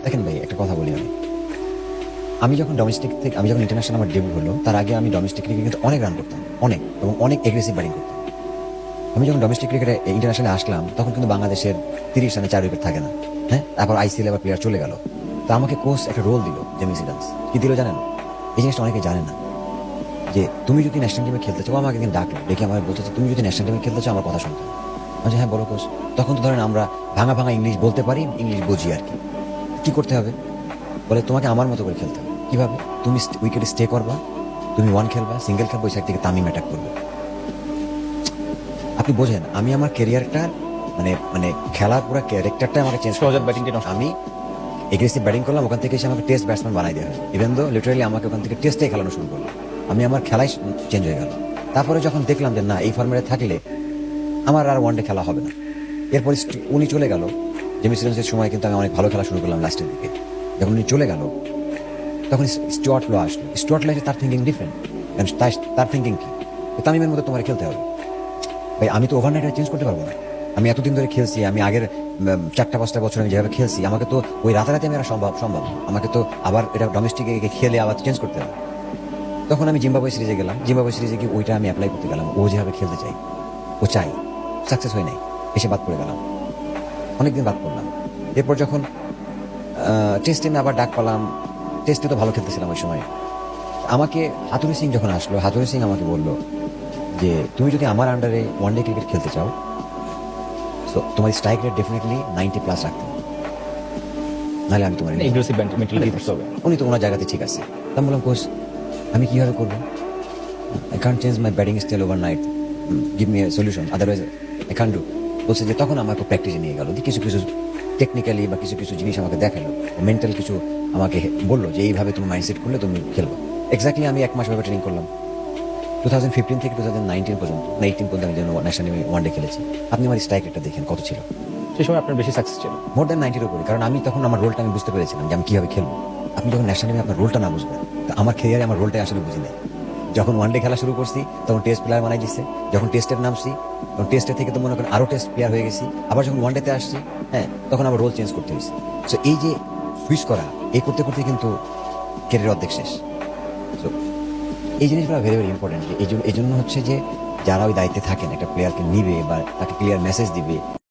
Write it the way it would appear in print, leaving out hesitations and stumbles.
দেখেন ভাই, একটা কথা বলি আমি যখন ডোমেস্টিক থেকে আমি যখন ইন্টারন্যাশনাল আমার ডেবিউট হলো, তার আগে আমি ডোমেস্টিক ক্রিকেটে কিন্তু অনেক রান করতাম, অনেক, এবং অনেক এগ্রেসিভ ব্যাটিং করতাম। আমি যখন ডোমেস্টিক ক্রিকেটে ইন্টারন্যাশনালে আসলাম, তখন কিন্তু বাংলাদেশের 30 রানে 4 উইকেট থাকে না। হ্যাঁ, তারপর আইসিএল আবার প্লেয়ার চলে গেল। তো আমাকে কোচ একটা রোল দিল, জেমি সিডান্স। কি দিল জানেন? এই জিনিসটা অনেকে জানে না, যে তুমি যদি ন্যাশনাল টিমে খেলতে চাও, আমাকে একদিন ডাকলো, ডেকে আমাকে বলছে তুমি যদি ন্যাশনাল টিমে খেলতে চাও আমার কথা শুনতে হবে। আমি বলছি, হ্যাঁ বলো কোচ। তখন তো ধরেন আমরা ভাঙা ভাঙা ইংলিশ বলতে পারি, ইংলিশ বুঝি আর কি। কি করতে হবে? বলে তোমাকে আমার মতো করে খেলতে হবে। কিভাবে? তুমি উইকেটে স্টে করবা, তুমি ওয়ান খেলবা, সিঙ্গেল খেলবা, ওই সাইড থেকে তামিম অ্যাটাক করবে। আপনি বোঝেন, আমি আমার ক্যারিয়ারটা মানে মানে খেলার পুরো ক্যারেক্টারটা আমাকে চেঞ্জ সহজাত ব্যাটিংটা নষ্ট। আমি এগ্রেসিভ ব্যাটিং করলাম, ওখান থেকে এসে আমাকে টেস্ট ব্যাটসম্যান বানাই দেওয়া হয়। ইভেন দো লিটারালি আমাকে ওখান থেকে টেস্টে খেলানো শুরু করলো। আমি আমার খেলাই চেঞ্জ হয়ে গেল। তারপরে যখন দেখলাম যে না, এই ফর্মেটে থাকলে আমার আর ওয়ানডে খেলা হবে না, এরপর উনি চলে গেল। জেমি সিডান্সের সময় কিন্তু আমি অনেক ভালো খেলা শুরু করলাম লাস্টের দিকে। যখন উনি চলে গেল, তখন স্টুয়ার্ট ল আসলো। স্টুয়ার্ট ল তার থিঙ্কিং ডিফারেন্ট। তার থিঙ্কিং কি? তামিমের মতো তোমার খেলতে হবে। ভাই আমি তো ওভারনাইট চেঞ্জ করতে পারবো না। আমি এতদিন ধরে খেলছি, আমি আগের 4-5টা বছর আমি যেভাবে খেলছি, আমাকে তো ওই রাতারাতি আমি সম্ভব না। আমাকে তো আবার এটা ডোমেস্টিকে খেলে আবার চেঞ্জ করতে হবে। তখন আমি জিম্বাবুয়ে সিরিজে গেলাম। জিম্বাবুয়ে সিরিজে গিয়ে ওইটা আমি অ্যাপ্লাই করতে গেলাম। ও যেভাবে খেলতে চাই, ও চাই, সাকসেস হয় নাই, এসে বাদ পড়ে গেলাম, অনেকদিন বাদ পড়লাম। এরপর যখন টেস্ট টিমে আবার ডাক পেলাম, টেস্টে তো ভালো খেলতেছিলাম ওই সময়। আমাকে হাতুরি সিং যখন আসলো, হাতুরি সিং আমাকে বলল যে তুমি যদি আমার আন্ডারে ওয়ানডে ক্রিকেট খেলতে চাও, তো তোমার স্ট্রাইক রেট ডেফিনেটলি 90+ রাখতে হবে, নাহলে আমি তোমার এগ্রেসিভ মেন্টালিটি থাকতে হবে। উনি তো ওনার জায়গাতে ঠিক আছে। তা আমি বললাম, কোচ আমি কিভাবে করবো? I can't change my batting style over night, give me a solution, otherwise I can't do. বলছে যে তখন আমাকে প্র্যাকটিসে নিয়ে গেল, কিছু কিছু টেকনিক্যালি বা কিছু কিছু জিনিস আমাকে দেখালো, মেন্টাল কিছু আমাকে বললো যে এইভাবে তুমি মাইন্ডসেট করলে তুমি খেলবো। এক্স্যাক্টলি আমি 1 মাস ভাবে ট্রেনিং করলাম। 2015 থেকে 2019 পর্যন্ত, 18 পর্যন্ত আমি যেন ন্যাশনাল ওয়ানডে খেলেছি। আপনি আমার স্ট্রাইক রেটটা দেখেন কত ছিল। সেই সময় আপনার বেশি সাকসেস ছিল। মোর দ্যান 90-এর উপরে। কারণ আমি তখন আমার রোলটা আমি বুঝতে পেরেছিলাম যে আমি কিভাবে খেলবো। আপনি যখন ন্যাশনাল টিমে আপনার রোলটা না বুঝবেন, তো আমার ক্যারিয়ারে আমার রোলটাই আসলে বুঝি নাই। যখন ওয়ানডে খেলা শুরু করছি, তখন টেস্ট প্লেয়ার বানাই দিচ্ছে। যখন টেস্টের নামছি, তখন টেস্টের থেকে তো মনে করেন আরো টেস্ট প্লেয়ার হয়ে গেছি। আবার যখন ওয়ানডেতে আসছি, হ্যাঁ, তখন আবার রোল চেঞ্জ করতে হয়েছে। সো এই যে সুইচ করা, এই করতে করতে কিন্তু ক্যারিয়ার অর্ধেক শেষ। সো এই জিনিসগুলো ভেরি ভেরি ইম্পর্টেন্ট। এই জন্য হচ্ছে যে যারা ওই দায়িত্বে থাকেন, একটা প্লেয়ারকে নিবে বা তাকে ক্লিয়ার মেসেজ দিবে,